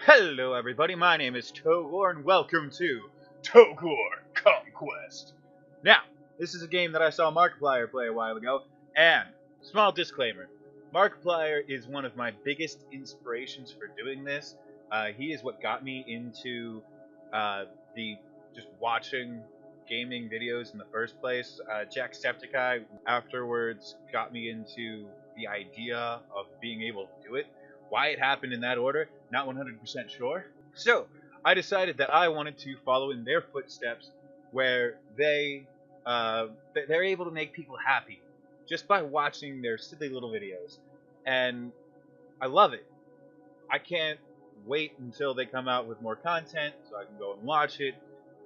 Hello everybody, my name is Togor and welcome to Togor Comquest. Now, this is a game that I saw Markiplier play a while ago, and, small disclaimer, Markiplier is one of my biggest inspirations for doing this. He is what got me into just watching gaming videos in the first place. Jacksepticeye afterwards got me into the idea of being able to do it. Why it happened in that order, not 100% sure. So, I decided that I wanted to follow in their footsteps where they're able to make people happy just by watching their silly little videos. And I love it. I can't wait until they come out with more content so I can go and watch it.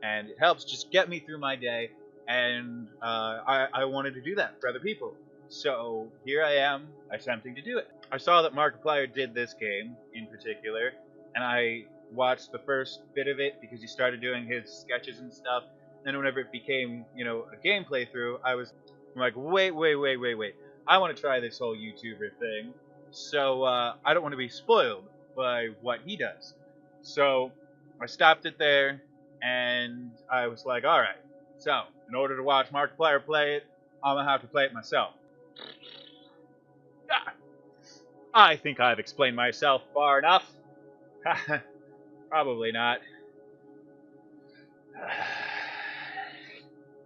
And it helps just get me through my day. And I wanted to do that for other people. So here I am attempting to do it. I saw that Markiplier did this game in particular, and I watched the first bit of it because he started doing his sketches and stuff. And whenever it became, a game playthrough, I was like, wait. I want to try this whole YouTuber thing. So I don't want to be spoiled by what he does. So I stopped it there, and I was like, alright, so in order to watch Markiplier play it, I'm going to have to play it myself. I think I've explained myself far enough. Probably not.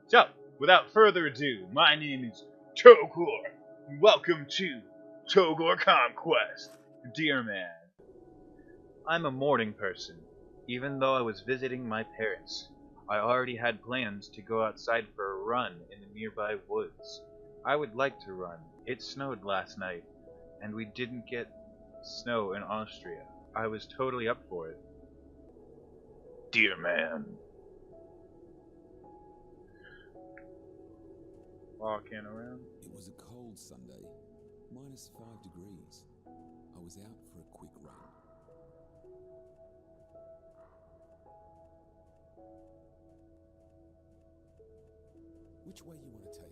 So, without further ado, my name is Togor, and welcome to Togor Comquest Deer Man. I'm a morning person. Even though I was visiting my parents, I already had plans to go outside for a run in the nearby woods. I would like to run. It snowed last night, and we didn't get snow in Austria. I was totally up for it. Dear Man. Walking around. It was a cold Sunday, -5 degrees. I was out for a quick run. Which way you want to take?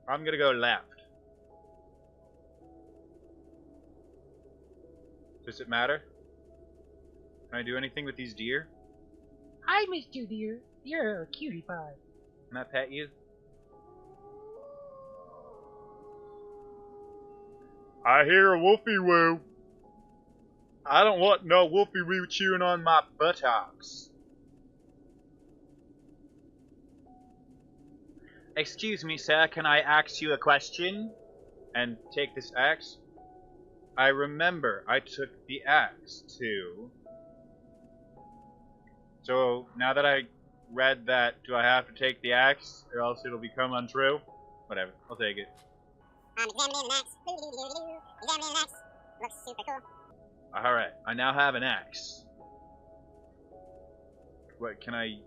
I'm gonna go left. Does it matter? Can I do anything with these deer? Hi, Mr. Deer. You're a cutie pie. Can I pet you? I hear a wolfie woo. I don't want no wolfie woo chewing on my buttocks. Excuse me, sir, can I ask you a question? And take this axe? I remember I took the axe to... So, now that I read that, do I have to take the axe, or else it'll become untrue? Whatever, I'll take it. I'm examining an axe. Examining an axe. Looks super cool. Alright, I now have an axe. What, can I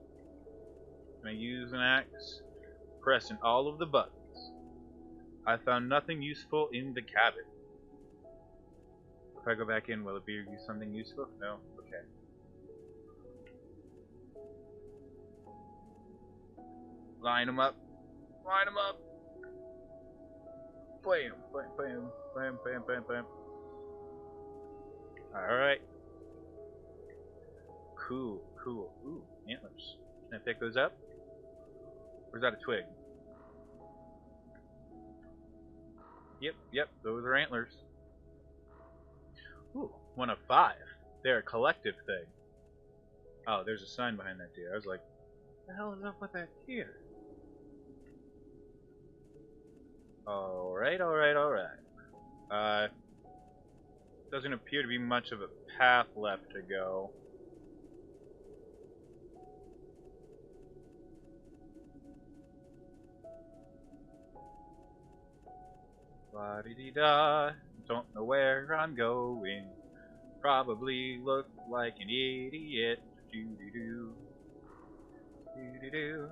use an axe? Pressing all of the buttons. I found nothing useful in the cabin. If I go back in, will it be something useful? No? Okay. Line them up. Line them up. Bam, bam, bam, bam, bam, bam, bam. Alright. Cool, cool. Ooh, antlers. Can I pick those up? Or is that a twig? Yep, those are antlers. Ooh, 1 of 5. They're a collective thing. Oh, there's a sign behind that deer. I was like, what the hell is up with that deer? Alright. Doesn't appear to be much of a path left to go. La-di-di-da, don't know where I'm going. Probably look like an idiot. Do-do-do. Do-do-do.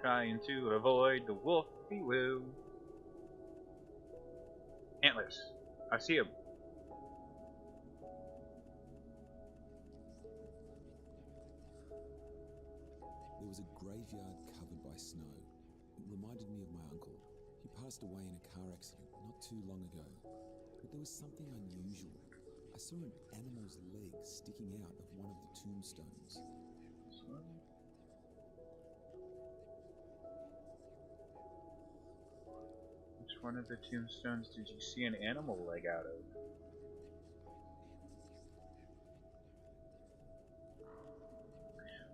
Trying to avoid the wolfie woo. Antlers. I see them. There was a graveyard covered by snow. passed away in a car accident not too long ago, but there was something unusual. I saw an animal's leg sticking out of one of the tombstones. Which one of the tombstones did you see an animal leg out of?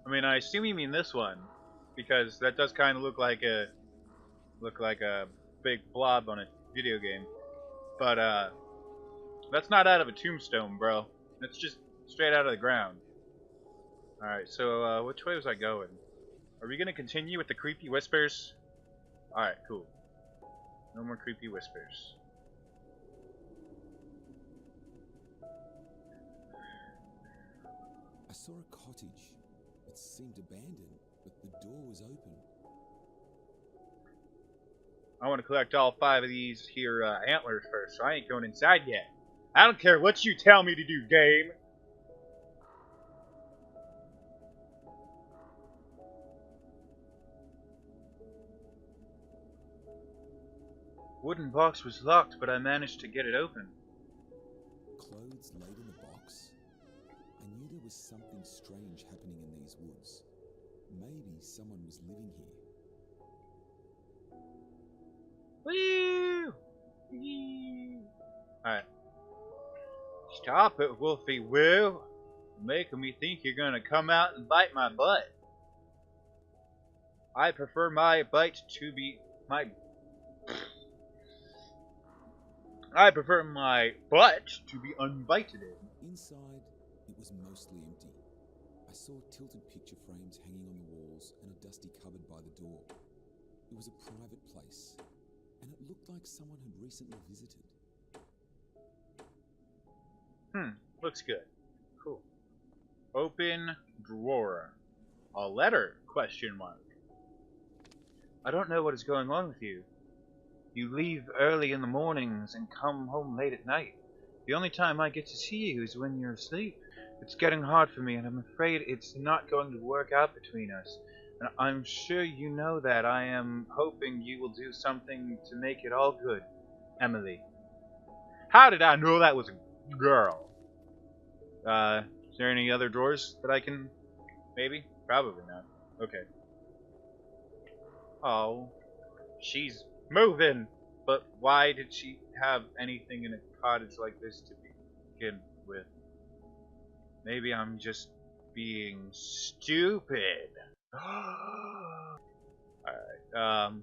I mean, I assume you mean this one, because that does kind of look like a big blob on a video game. But that's not out of a tombstone, bro. That's just straight out of the ground. All right, so which way was I going? Are we gonna continue with the creepy whispers? All right, cool. No more creepy whispers. I saw a cottage. It seemed abandoned, but the door was open. I want to collect all 5 of these here antlers first, so I ain't going inside yet. I don't care what you tell me to do, game. Wooden box was locked, but I managed to get it open. Clothes laid in the box? I knew there was something strange happening in these woods. Maybe someone was living here. Woo! Woo! Alright. Stop it, Wolfie Woo. You're making me think you're gonna come out and bite my butt. I prefer my butt to be unbited. Inside, it was mostly empty. I saw tilted picture frames hanging on the walls and a dusty cupboard by the door. It was a private place, and it looked like someone had recently visited. Looks good. Cool. Open drawer. A letter? Question mark. I don't know what is going on with you. You leave early in the mornings and come home late at night. The only time I get to see you is when you're asleep. It's getting hard for me, and I'm afraid it's not going to work out between us. And I'm sure you know that. I am hoping you will do something to make it all good. Emily. How did I know that was a girl? Is there any other drawers that I can... Maybe? Probably not. Okay. Oh. She's moving! But why did she have anything in a cottage like this to begin with? Maybe I'm just being stupid. Alright,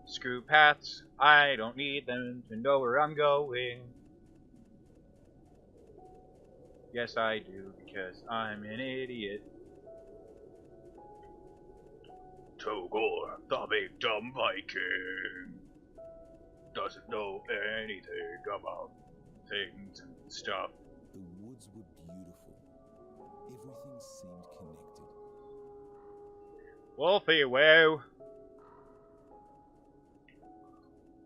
screw paths. I don't need them to know where I'm going. Yes, I do, because I'm an idiot. Togor, the big dumb Viking, doesn't know anything about things and stuff. The woods were beautiful. Everything seemed connected. Wolfie Woo.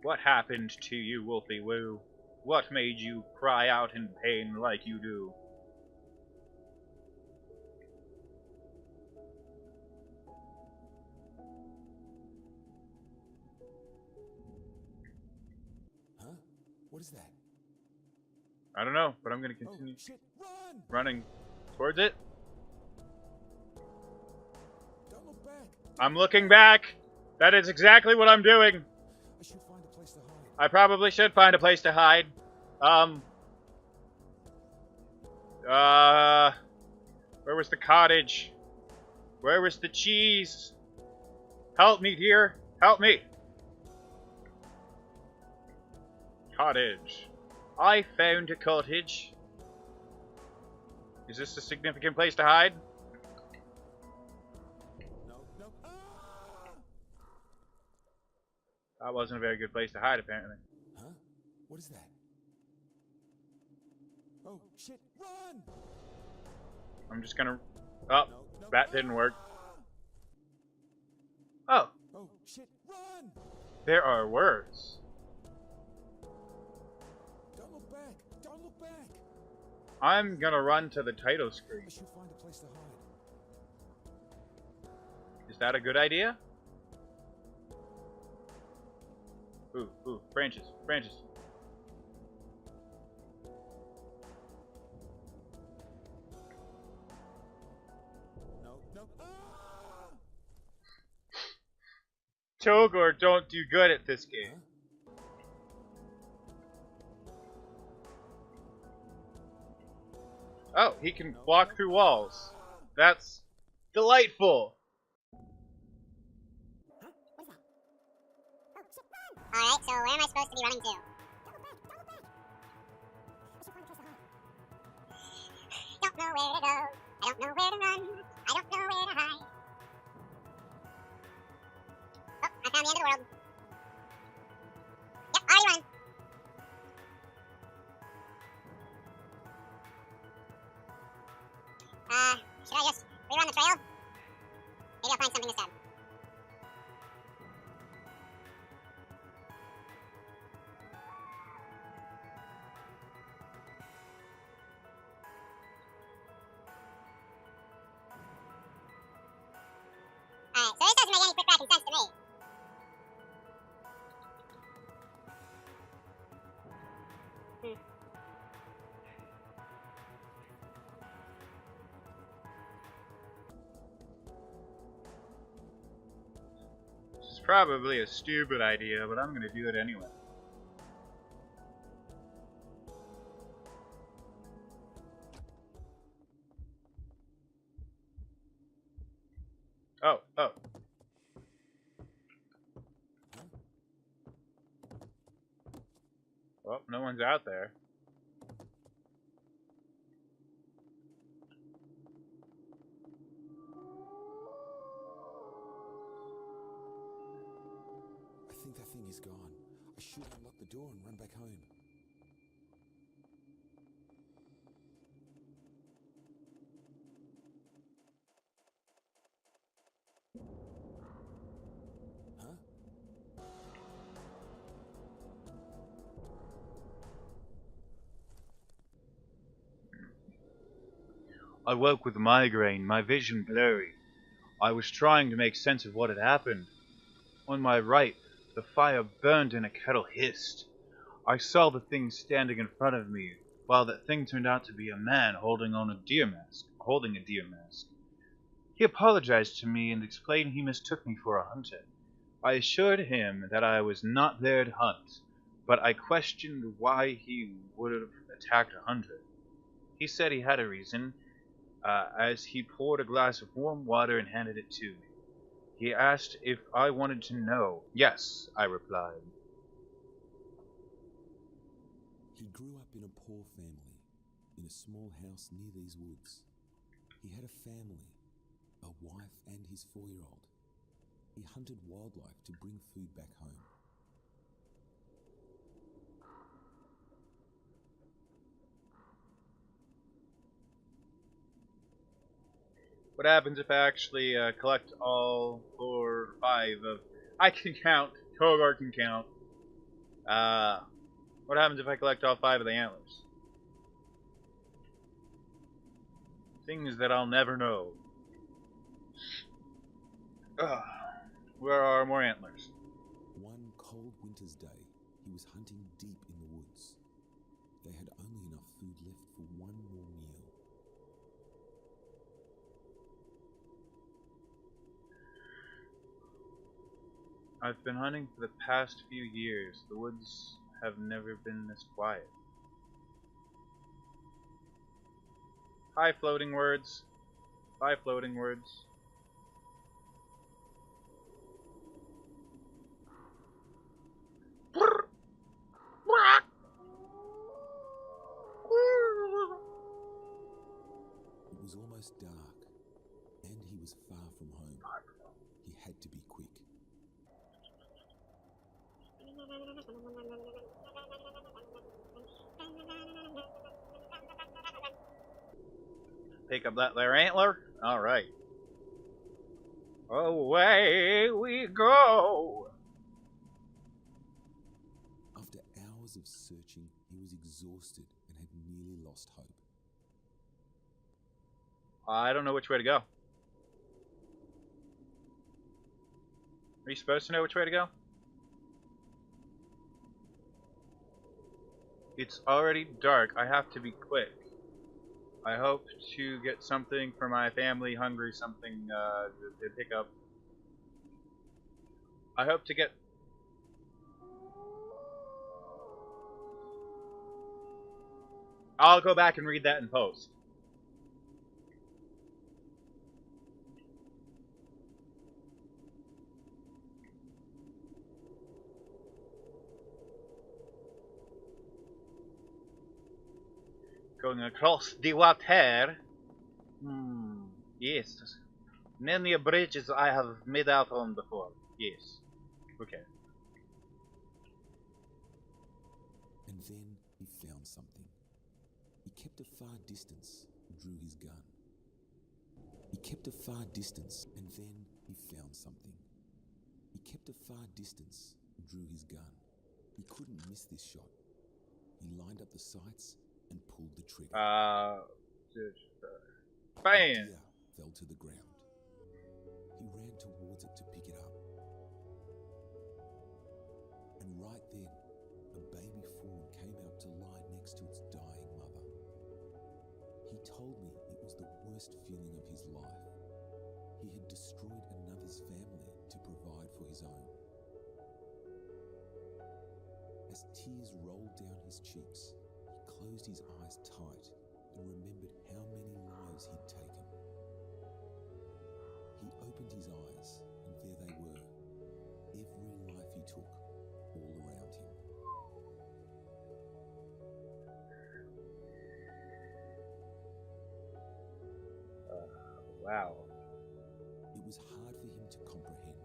What happened to you, Wolfie Woo? What made you cry out in pain like you do? Huh? What is that? I don't know, but I'm gonna continue Oh, shit. Run! running towards it. Don't look back. I'm looking back. That is exactly what I'm doing. I should find a place to hide. I probably should find a place to hide. Where was the cottage? Where was the cheese? Help me, dear. Help me. Cottage. I found a cottage. Is this a significant place to hide? No, no. Ah! That wasn't a very good place to hide, apparently. Huh? What is that? Oh, shit. Run! I'm just gonna... Oh, No, no. that didn't work. Ah! Oh, Oh, shit. Run! there are words. Don't look back. Don't look back. I'm gonna run to the title screen. I should find a place to hide. Is that a good idea? Ooh, ooh, branches, branches. No, no. Ah! Togor don't do good at this game. Oh, he can walk through walls. That's delightful. Alright, so where am I supposed to be running to? Don't know where to go. I don't know where to run. I don't know where to hide. Oh, I found the end of the world. Yep, already run. Should I just rerun the trail? Maybe I'll find something instead. Alright, so this doesn't make any quick cracking sense to me. This is probably a stupid idea, but I'm gonna do it anyway. Oh, oh. Well, no one's out there. I think that thing is gone. I should unlock the door and run back home. Huh? I woke with a migraine, my vision blurry. I was trying to make sense of what had happened. On my right, the fire burned and a kettle hissed. I saw the thing standing in front of me, while that thing turned out to be a man holding a deer mask. He apologized to me and explained he mistook me for a hunter. I assured him that I was not there to hunt, but I questioned why he would have attacked a hunter. He said he had a reason, as he poured a glass of warm water and handed it to me. He asked if I wanted to know. Yes, I replied. He grew up in a poor family, in a small house near these woods. He had a family, a wife and his 4-year-old. He hunted wildlife to bring food back home. What happens if I actually collect all 4 or 5 of... I can count. Togar can count. What happens if I collect all 5 of the antlers? Things that I'll never know. Where are more antlers? One cold winter's day, he was hunting deep in the woods. They had only enough food left for one more meal. I've been hunting for the past few years. The woods have never been this quiet. Hi, floating words. Bye, floating words. It was almost dark, and he was far from home. He had to be quick. Pick up that there antler. Alright. Away we go. After hours of searching, he was exhausted and had nearly lost hope. I don't know which way to go. you supposed to know which way to go? It's already dark. I have to be quick. I hope to get something for my family, hungry, something to pick up. I hope to get... I'll go back and read that in post. Going across the water. Yes. Many bridges I have made out on before. Yes. Okay. And then he found something. He kept a far distance and drew his gun. He kept a far distance and then he found something. He kept a far distance and drew his gun. He couldn't miss this shot. He lined up the sights and pulled the trigger. Bam! The deer fell to the ground. He ran towards it to pick it up. And right then, a baby fawn came out to lie next to its dying mother. He told me it was the worst feeling of his life. He had destroyed another's family to provide for his own. As tears rolled down his cheeks, he closed his eyes tight and remembered how many lives he'd taken. He opened his eyes, and there they were, every life he took, all around him. Wow. It was hard for him to comprehend.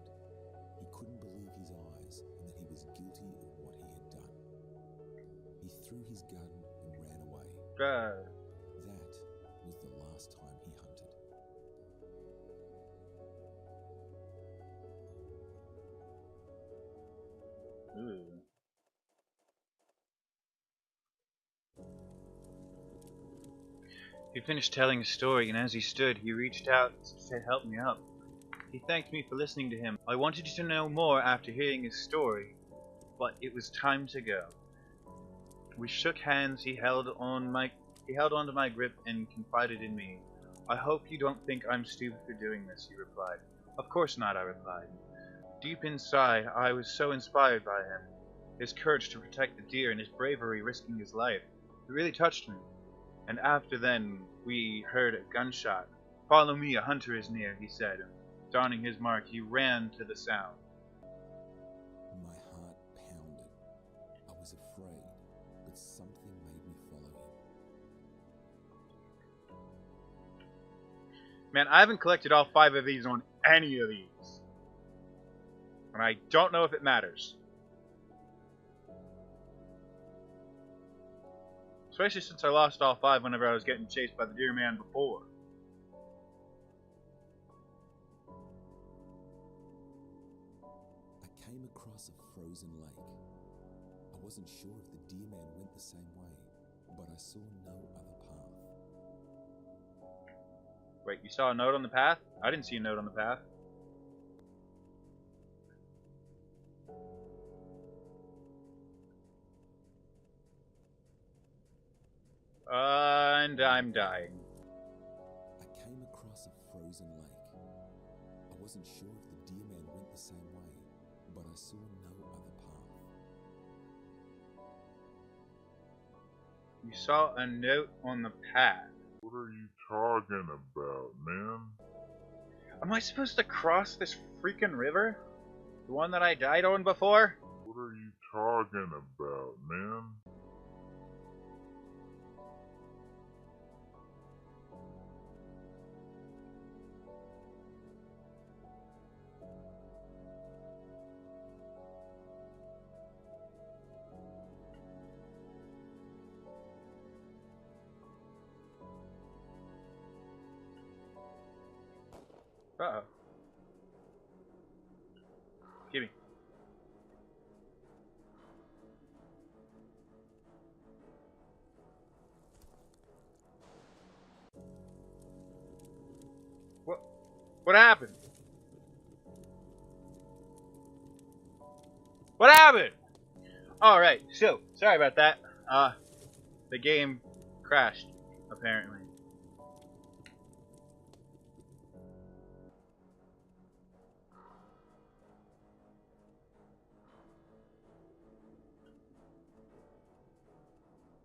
He couldn't believe his eyes and that he was guilty of what he had done. He threw his gun and ran away. That was the last time he hunted. Ooh. He finished telling his story, and as he stood, he reached out to help me up. He thanked me for listening to him. I wanted to know more after hearing his story, but it was time to go. We shook hands. He held onto my grip and confided in me. I hope you don't think I'm stupid for doing this, he replied. Of course not, I replied. Deep inside, I was so inspired by him. His courage to protect the deer and his bravery risking his life. It really touched me. And after then, we heard a gunshot. Follow me, a hunter is near, he said. Donning his mark, he ran to the sound. My heart pounded. I was afraid, but something made me follow him. Man, I haven't collected all 5 of these on any of these. And I don't know if it matters. Especially since I lost all 5 whenever I was getting chased by the Deer Man before. I came across a frozen lake. I wasn't sure if the Deer Man went the same way, but I saw no other path. Wait, you saw a note on the path? I didn't see a note on the path. And I'm dying. I came across a frozen lake. I wasn't sure if the Deer Man went the same way, but I saw no other path. You saw a note on the path. What are you talking about, man? Am I supposed to cross this freaking river? The one that I died on before? What are you talking about, man? Uh-oh. Gimme. What happened? What happened? Alright, so, sorry about that. The game crashed, apparently.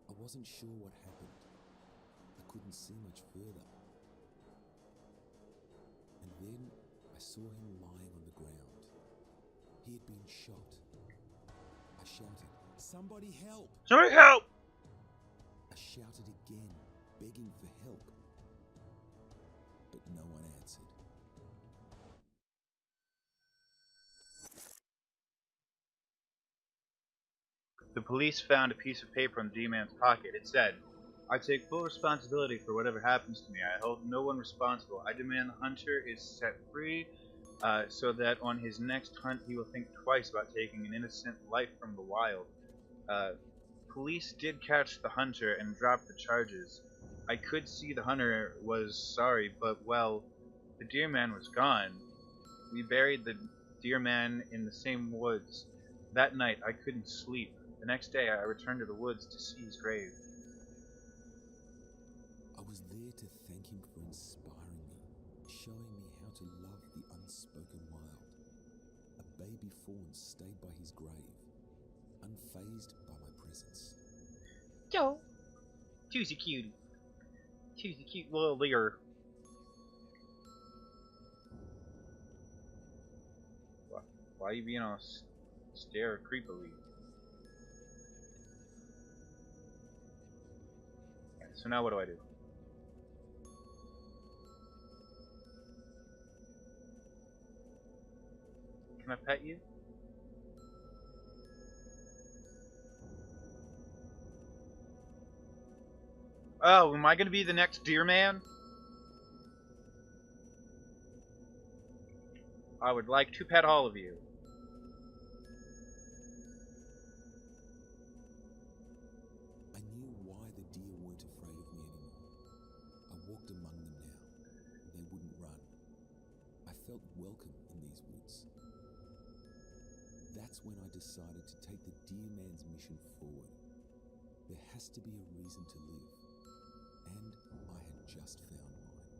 I wasn't sure what happened. I couldn't see much further. And then I saw him lying on the ground. He had been shot. I shouted, "Somebody help!" Somebody help! I shouted again, begging for help. But no one answered. The police found a piece of paper in the Deer Man's pocket. It said, "I take full responsibility for whatever happens to me. I hold no one responsible. I demand the hunter is set free so that on his next hunt he will think twice about taking an innocent life from the wild." Police did catch the hunter and dropped the charges. I could see the hunter was sorry, but, well, the Deer Man was gone. We buried the Deer Man in the same woods. That night I couldn't sleep. The next day I returned to the woods to see his grave. I was there to thank him for inspiring me, showing me how to love the unspoken wild. A baby fawn stayed by his grave, unfazed by my presence. Joe, Choose a cutie. Choose a cute little deer. Why are you being all stare creepily? So now what do I do? Can I pet you? Oh, am I gonna be the next Deer Man? I would like to pet all of you. I knew why the deer weren't afraid of me anymore. I walked among them now. They wouldn't run. I felt welcome in these woods. That's when I decided to take the Deer Man's mission forward. There has to be a reason to live. And I had just found mine.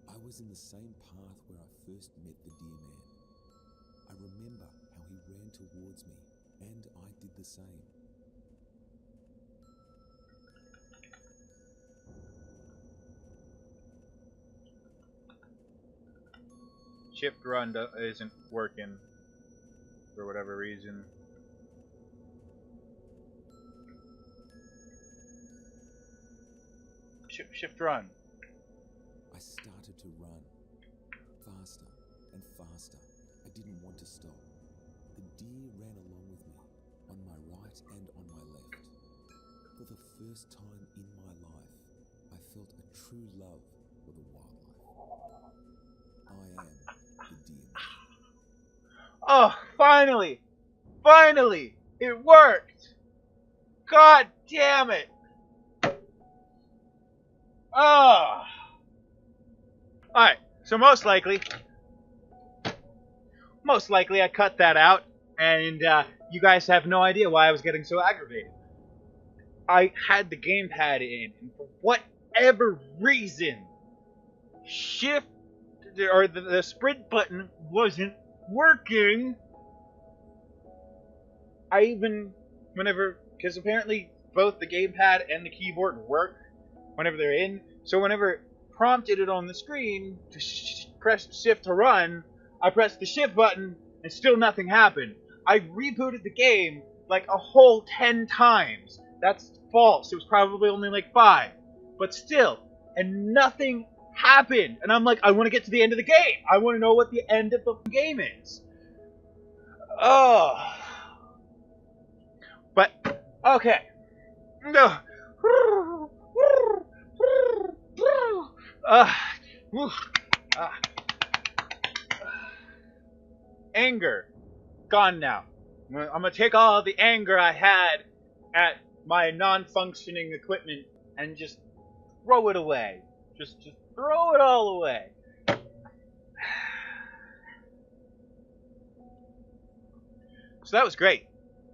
I was in the same path where I first met the Deer Man. I remember how he ran towards me, and I did the same. Shift run isn't working for whatever reason. Shift run. I started to run. Faster and faster. I didn't want to stop. The deer ran along with me, on my right and on my left. For the first time in my life, I felt a true love for the wildlife. I am the Deer Man. Oh, finally! Finally! It worked! God damn it! Oh! Alright, so most likely I cut that out, and you guys have no idea why I was getting so aggravated. I had the gamepad in, and for whatever reason, shift, or the sprint button wasn't working. I even, because apparently both the gamepad and the keyboard work whenever they're in, so whenever it prompted it on the screen to press shift to run, I pressed the shift button and still nothing happened. I rebooted the game like a whole 10 times. That's false. It was probably only like 5. But still, and nothing happened. And I'm like, I want to get to the end of the game. I want to know what the end of the game is. Oh. But, okay. No. Anger. Gone now. I'm gonna take all the anger I had at my non-functioning equipment and just throw it away. Just Throw it all away. So that was great.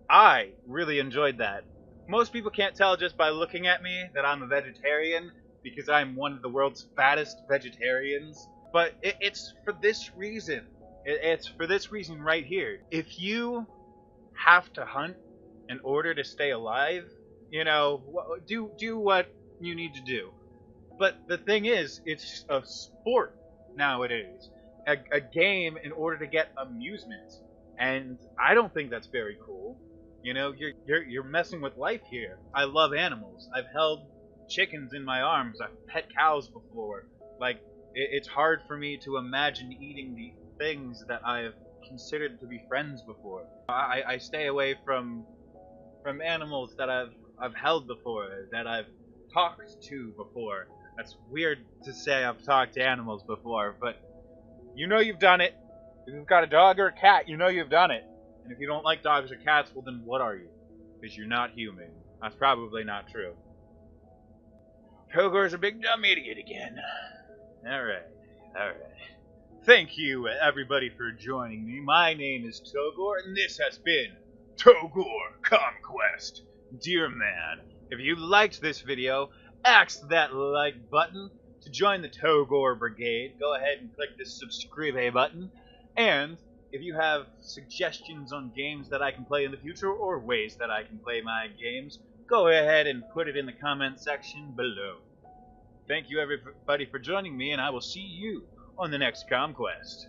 I really enjoyed that. Most people can't tell just by looking at me that I'm a vegetarian because I'm one of the world's fattest vegetarians. But it's for this reason. It's for this reason right here. If you have to hunt in order to stay alive, you know, do what you need to do. But the thing is, it's a sport nowadays, a game in order to get amusement, and I don't think that's very cool. You know, you're messing with life here. I love animals. I've held chickens in my arms. I've pet cows before. Like, it's hard for me to imagine eating the things that I've considered to be friends before. I stay away from animals that I've held before, that I've talked to before. That's weird to say I've talked to animals before, but you know you've done it. If you've got a dog or a cat, you know you've done it. And if you don't like dogs or cats, well then what are you? Because you're not human. That's probably not true. Togor's a big dumb idiot again. Alright. Thank you everybody for joining me. My name is Togor, and this has been Togor Comquest Deer Man. If you liked this video, axe that like button to join the Togor Brigade. Go ahead and click the subscribe button. And if you have suggestions on games that I can play in the future or ways that I can play my games, go ahead and put it in the comment section below. Thank you everybody for joining me, and I will see you on the next Comquest.